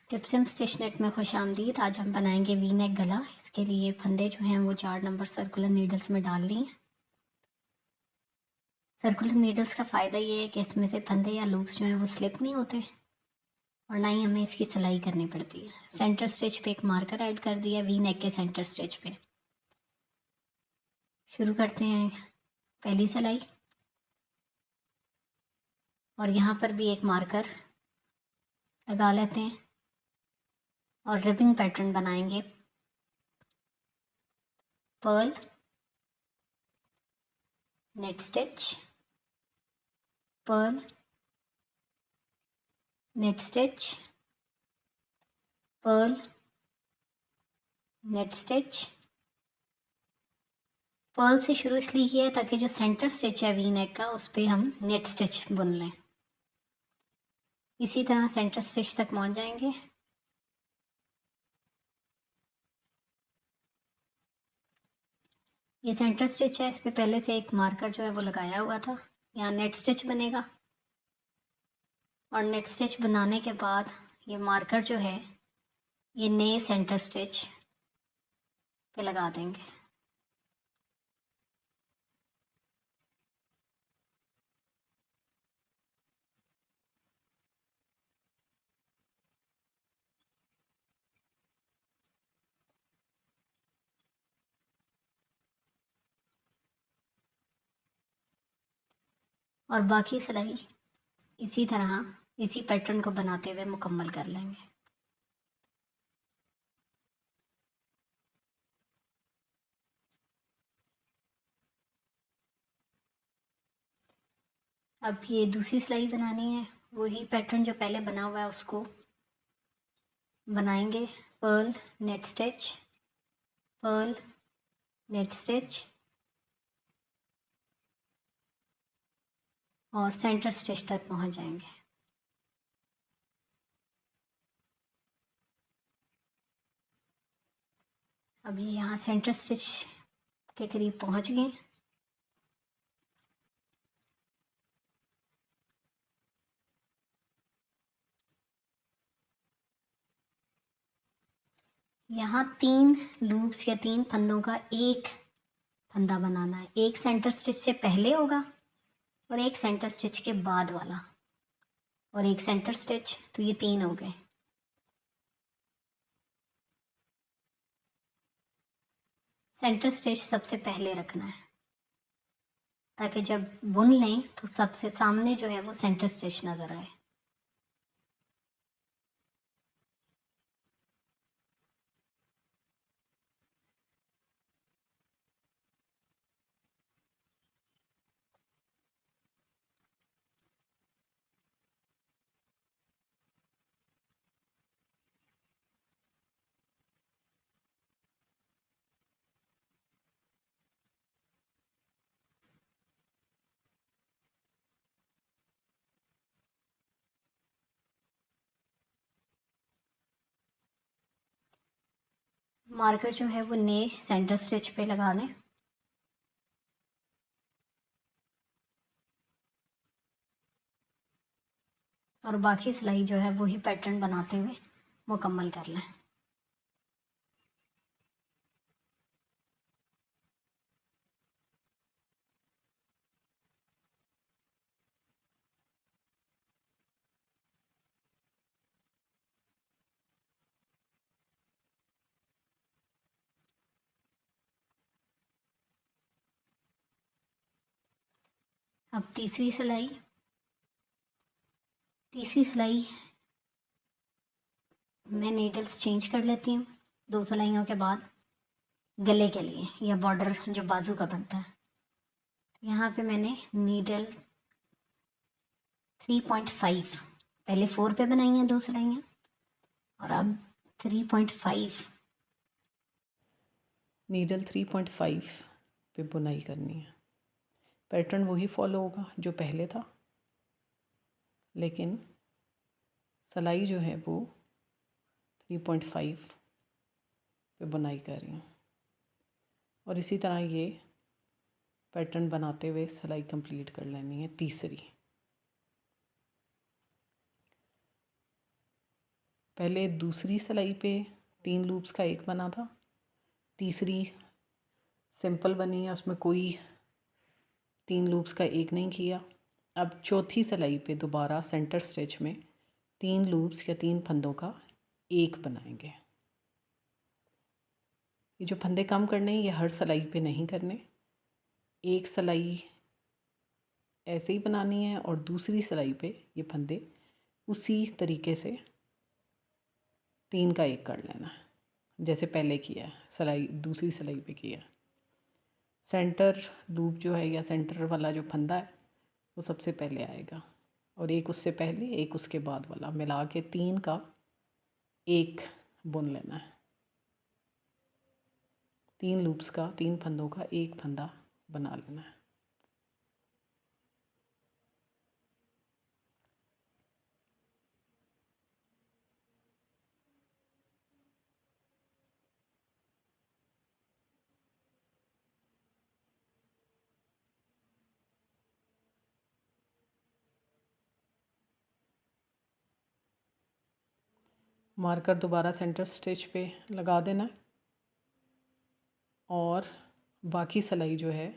टिप्सम स्टिचनेट में खुश आमदीद। आज हम बनाएंगे वी नेक गला। इसके लिए फंदे जो हैं वो 4 नंबर सर्कुलर नीडल्स में डाल ली। सर्कुलर नीडल्स का फ़ायदा ये है कि इसमें से फंदे या लूप्स जो हैं वो स्लिप नहीं होते और ना ही हमें इसकी सिलाई करनी पड़ती है। सेंटर स्टिच पे एक मार्कर ऐड कर दिया वी नेक के सेंटर स्टिच पे। शुरू करते हैं पहली सिलाई और यहाँ पर भी एक मार्कर लगा लेते हैं और रिबिंग पैटर्न बनाएंगे। Purl, knit stitch, purl, knit stitch, purl, knit stitch. Purl से शुरू इसलिए किया है ताकि जो सेंटर स्टिच है वी नेक का उस पर हम नेट स्टिच बुन लें। इसी तरह सेंटर स्टिच तक पहुंच जाएंगे। ये सेंटर स्टिच है, इस पे पहले से एक मार्कर जो है वो लगाया हुआ था। यहाँ नेट स्टिच बनेगा और नेट स्टिच बनाने के बाद ये मार्कर जो है ये नए सेंटर स्टिच पे लगा देंगे। और बाकी सिलाई इसी तरह इसी पैटर्न को बनाते हुए मुकम्मल कर लेंगे। अब ये दूसरी सिलाई बनानी है, वही पैटर्न जो पहले बना हुआ है उसको बनाएंगे। Purl, knit stitch, purl, knit stitch और सेंटर स्टिच तक पहुंच जाएंगे। अभी यहाँ सेंटर स्टिच के करीब पहुंच गए। यहाँ 3 लूप्स या 3 फंदों का एक फंदा बनाना है। एक सेंटर स्टिच से पहले होगा और एक सेंटर स्टिच के बाद वाला और एक सेंटर स्टिच, तो ये 3 हो गए। सेंटर स्टिच सबसे पहले रखना है ताकि जब बुन लें तो सबसे सामने जो है वो सेंटर स्टिच नज़र आए। मार्कर जो है वो नए सेंटर स्टिच पे लगा दें। और बाकी सिलाई जो है वही पैटर्न बनाते हुए मुकम्मल कर लें। अब तीसरी सिलाई मैं नीडल्स चेंज कर लेती हूँ 2 सिलाइयों के बाद गले के लिए या बॉर्डर जो बाजू का बनता है। यहाँ पे मैंने नीडल 3.5 पहले 4 पे बनाई हैं 2 सिलाइयाँ और अब 3.5 नीडल 3.5 पे बुनाई करनी है। पैटर्न वही फॉलो होगा जो पहले था, लेकिन सिलाई जो है वो 3.5 पे बुनाई कर रही हूँ और इसी तरह ये पैटर्न बनाते हुए सिलाई कंप्लीट कर लेनी है। तीसरी पहले दूसरी सिलाई पे 3 लूप्स का एक बना था, तीसरी सिंपल बनी है, उसमें कोई 3 लूप्स का एक नहीं किया। अब चौथी सिलाई पे दोबारा सेंटर स्टिच में 3 लूप्स या 3 फंदों का एक बनाएंगे। ये जो फंदे कम करने हैं ये हर सिलाई पे नहीं करने, एक सिलाई ऐसे ही बनानी है और दूसरी सिलाई पे ये फंदे उसी तरीके से 3 का एक कर लेना है जैसे पहले किया है, सिलाई दूसरी सिलाई पे किया। सेंटर लूप जो है या सेंटर वाला जो फंदा है वो सबसे पहले आएगा और एक उससे पहले एक उसके बाद वाला मिला के 3 का एक बुन लेना है। 3 लूप्स का 3 फंदों का एक फंदा बना लेना है। मार्कर दोबारा सेंटर स्टिच पे लगा देना है और बाकी सिलाई जो है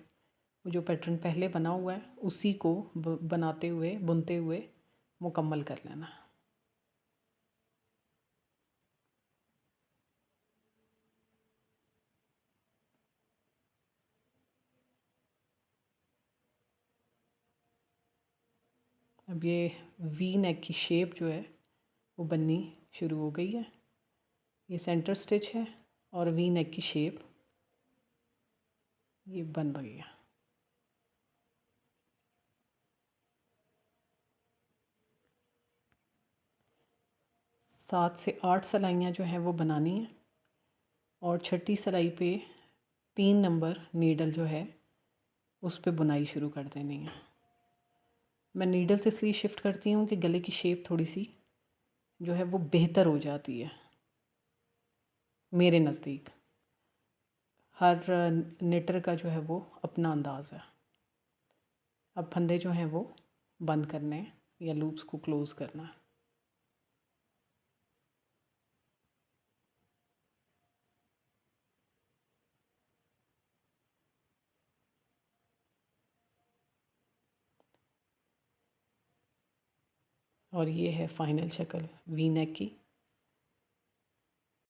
वो जो पैटर्न पहले बना हुआ है उसी को बनाते हुए बुनते हुए मुकम्मल कर लेना है। अब ये वी नेक की शेप जो है वो बननी शुरू हो गई है। ये सेंटर स्टिच है और वी नेक की शेप ये बन रही है। सात से आठ सिलाइयाँ जो हैं वो बनानी है और छठी सिलाई पे 3 नंबर नीडल जो है उस पे बुनाई शुरू कर देनी है। मैं नीडल से इसलिए शिफ्ट करती हूँ कि गले की शेप थोड़ी सी जो है वो बेहतर हो जाती है मेरे नज़दीक। हर निटर का जो है वो अपना अंदाज़ है। अब फंदे जो हैं वो बंद करने हैं या लूप्स को क्लोज़ करना है। और ये है फाइनल शक्ल वी नेक की।